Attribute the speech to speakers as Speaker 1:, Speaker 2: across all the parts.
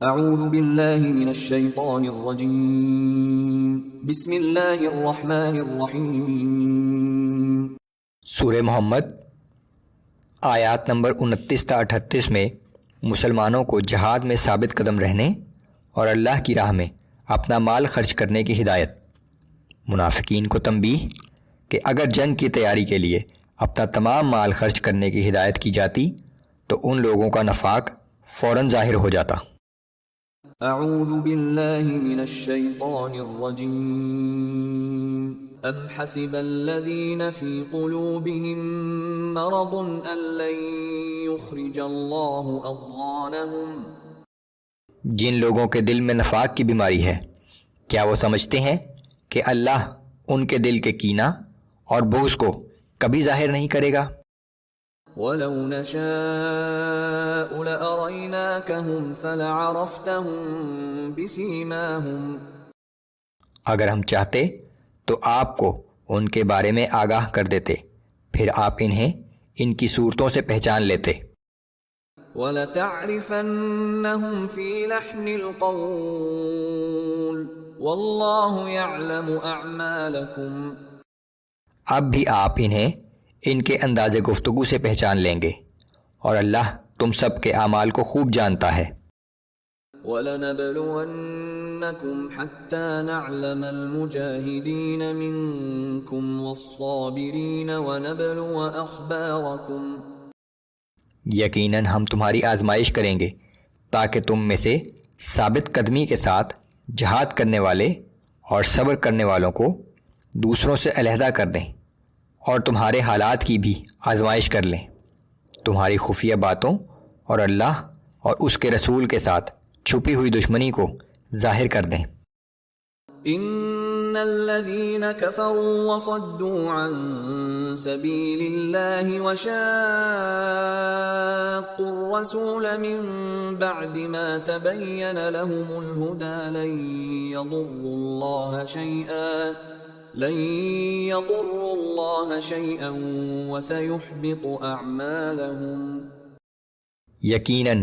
Speaker 1: اعوذ باللہ من الشیطان الرجیم بسم اللہ الرحمن الرحیم۔
Speaker 2: سورہ محمد آیات نمبر 29 تا 38 میں مسلمانوں کو جہاد میں ثابت قدم رہنے اور اللہ کی راہ میں اپنا مال خرچ کرنے کی ہدایت۔ منافقین کو تنبیہ کہ اگر جنگ کی تیاری کے لیے اپنا تمام مال خرچ کرنے کی ہدایت کی جاتی تو ان لوگوں کا نفاق فوراً ظاہر ہو جاتا۔
Speaker 1: اعوذ باللہ من الشیطان الرجیم۔ ام حسب الذین فی قلوبهم مرض ان لن یخرج اللہ اضغانهم۔
Speaker 2: جن لوگوں کے دل میں نفاق کی بیماری ہے کیا وہ سمجھتے ہیں کہ اللہ ان کے دل کے کینہ اور بغض کو کبھی ظاہر نہیں کرے گا؟
Speaker 1: وَلَوْ نَشَاءُ لَأَرَيْنَاكَهُمْ فَلَعَرَفْتَهُمْ بِسِيمَاهُمْ۔
Speaker 2: اگر ہم چاہتے تو آپ کو ان کے بارے میں آگاہ کر دیتے، پھر آپ انہیں ان کی صورتوں سے پہچان لیتے۔
Speaker 1: وَلَتَعْرِفَنَّهُمْ فِي لَحْنِ الْقَوْلِ وَاللَّهُ يَعْلَمُ أَعْمَالَكُمْ۔
Speaker 2: اب بھی آپ انہیں ان کے انداز گفتگو سے پہچان لیں گے اور اللہ تم سب کے اعمال کو خوب جانتا ہے۔
Speaker 1: وَلَنَبْلُوَنَّكُمْ حَتَّى نَعْلَمَ الْمُجَاهِدِينَ مِنكُمْ وَالصَّابِرِينَ وَنَبْلُوَ أَخْبَارَكُمْ۔
Speaker 2: یقیناً ہم تمہاری آزمائش کریں گے تاکہ تم میں سے ثابت قدمی کے ساتھ جہاد کرنے والے اور صبر کرنے والوں کو دوسروں سے علیحدہ کر دیں اور تمہارے حالات کی بھی آزمائش کر لیں، تمہاری خفیہ باتوں اور اللہ اور اس کے رسول کے ساتھ چھپی ہوئی دشمنی کو ظاہر کر دیں۔
Speaker 1: ان الذين كفروا وصدوا عن سبيل الله وشاقوا الرسول من بعد ما تبين لهم الهدى لن يضروا الله شيئا وسيحبط اعمالهم۔
Speaker 2: یقیناً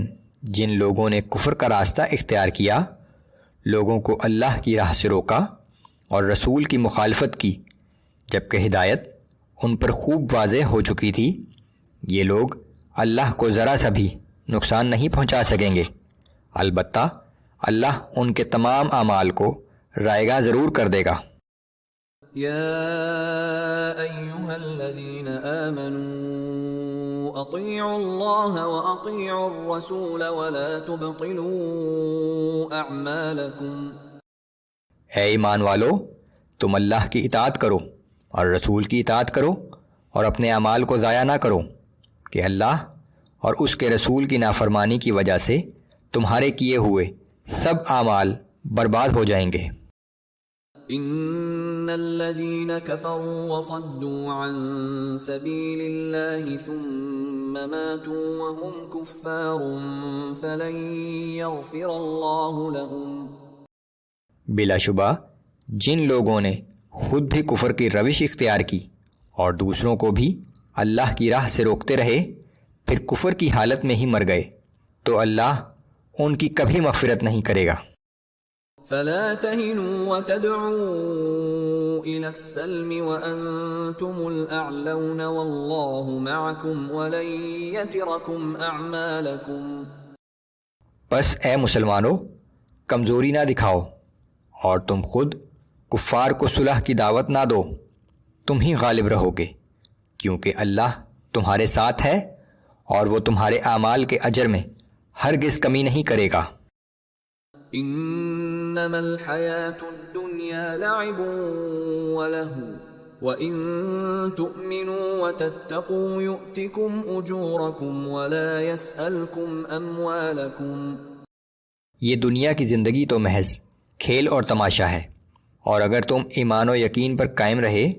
Speaker 2: جن لوگوں نے کفر کا راستہ اختیار کیا، لوگوں کو اللہ کی راہ سے روکا اور رسول کی مخالفت کی جبکہ ہدایت ان پر خوب واضح ہو چکی تھی، یہ لوگ اللہ کو ذرا سا بھی نقصان نہیں پہنچا سکیں گے، البتہ اللہ ان کے تمام اعمال کو رائیگاں ضرور کر دے گا۔
Speaker 1: یا ایھا الذین آمنوا اطیعوا اللہ واطیعوا الرسول ولا تبطلوا اعمالکم۔
Speaker 2: اے ایمان والو، تم اللہ کی اطاعت کرو اور رسول کی اطاعت کرو اور اپنے اعمال کو ضائع نہ کرو کہ اللہ اور اس کے رسول کی نافرمانی کی وجہ سے تمہارے کیے ہوئے سب اعمال برباد ہو جائیں گے۔
Speaker 1: ان الذين كفروا وصدوا عن سبيل الله ثم ماتوا وهم كفار فلن يغفر الله لهم۔
Speaker 2: بلا شبہ جن لوگوں نے خود بھی کفر کی روش اختیار کی اور دوسروں کو بھی اللہ کی راہ سے روکتے رہے، پھر کفر کی حالت میں ہی مر گئے تو اللہ ان کی کبھی مغفرت نہیں کرے گا۔
Speaker 1: فلا تهنوا وتدعوا إلى السلم وأنتم الأعلون والله معكم ولن يتركم أعمالكم۔
Speaker 2: بس اے مسلمانوں، کمزوری نہ دکھاؤ اور تم خود کفار کو صلح کی دعوت نہ دو، تم ہی غالب رہو گے کیونکہ اللہ تمہارے ساتھ ہے اور وہ تمہارے اعمال کے اجر میں ہرگز کمی نہیں کرے گا۔
Speaker 1: انما الحیاة الدنیا لعب ولہو وان تؤمنوا وتتقوا یؤتکم اجورکم ولا یسألکم اموالکم۔
Speaker 2: یہ دنیا کی زندگی تو محض کھیل اور تماشا ہے، اور اگر تم ایمان و یقین پر قائم رہے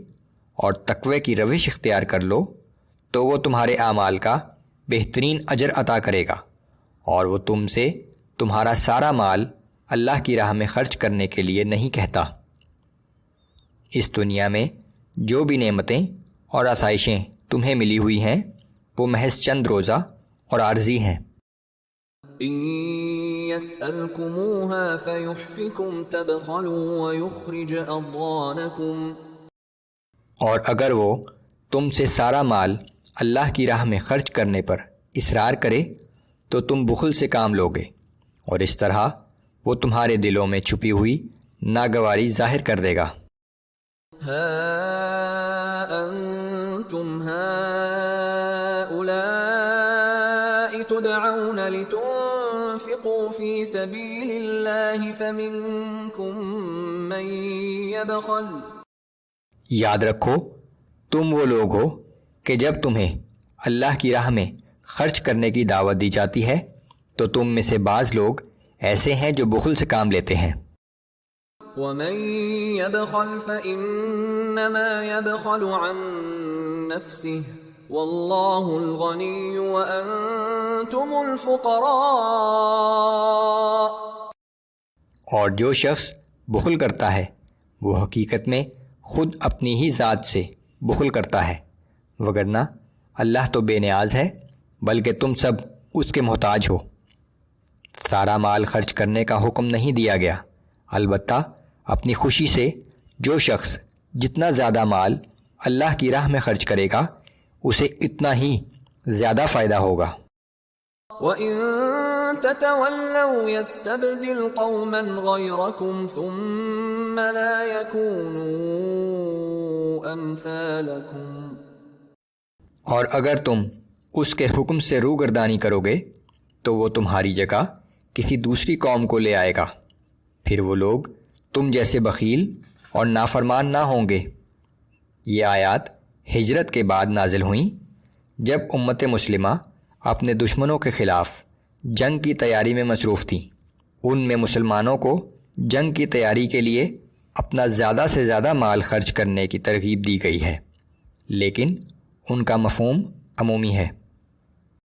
Speaker 2: اور تقوی کی روش اختیار کر لو تو وہ تمہارے اعمال کا بہترین اجر عطا کرے گا، اور وہ تم سے تمہارا سارا مال اللہ کی راہ میں خرچ کرنے کے لیے نہیں کہتا۔ اس دنیا میں جو بھی نعمتیں اور آسائشیں تمہیں ملی ہوئی ہیں وہ محض چند روزہ اور عارضی ہیں۔
Speaker 1: إن يسألكموها فيحفكم تبخلوا ويخرج أضغانكم.
Speaker 2: اور اگر وہ تم سے سارا مال اللہ کی راہ میں خرچ کرنے پر اصرار کرے تو تم بخل سے کام لوگے، اور اس طرح وہ تمہارے دلوں میں چھپی ہوئی ناگواری ظاہر کر دے گا.
Speaker 1: ها أنتم هؤلاء تدعون لتنفقوا في سبيل الله فمنكم من يبخل.
Speaker 2: یاد رکھو تم وہ لوگ ہو کہ جب تمہیں اللہ کی راہ میں خرچ کرنے کی دعوت دی جاتی ہے تو تم میں سے بعض لوگ ایسے ہیں جو بخل سے کام لیتے ہیں.
Speaker 1: ومن يبخل فإنما يبخل عن نفسه والله الغني وأنتم الفقراء.
Speaker 2: اور جو شخص بخل کرتا ہے وہ حقیقت میں خود اپنی ہی ذات سے بخل کرتا ہے، وگرنہ اللہ تو بے نیاز ہے بلکہ تم سب اس کے محتاج ہو. سارا مال خرچ کرنے کا حکم نہیں دیا گیا، البتہ اپنی خوشی سے جو شخص جتنا زیادہ مال اللہ کی راہ میں خرچ کرے گا اسے اتنا ہی زیادہ فائدہ ہوگا.
Speaker 1: وَإِن تَتَوَلَّوْا يَسْتَبْدِلْ قَوْمًا غَيْرَكُمْ ثُمَّ لَا يَكُونُوا أَمْثَالَكُمْ.
Speaker 2: اور اگر تم اس کے حکم سے روگردانی کرو گے تو وہ تمہاری جگہ کسی دوسری قوم کو لے آئے گا، پھر وہ لوگ تم جیسے بخیل اور نافرمان نہ ہوں گے. یہ آیات ہجرت کے بعد نازل ہوئیں جب امت مسلمہ اپنے دشمنوں کے خلاف جنگ کی تیاری میں مصروف تھیں. ان میں مسلمانوں کو جنگ کی تیاری کے لیے اپنا زیادہ سے زیادہ مال خرچ کرنے کی ترغیب دی گئی ہے، لیکن ان کا مفہوم عمومی ہے.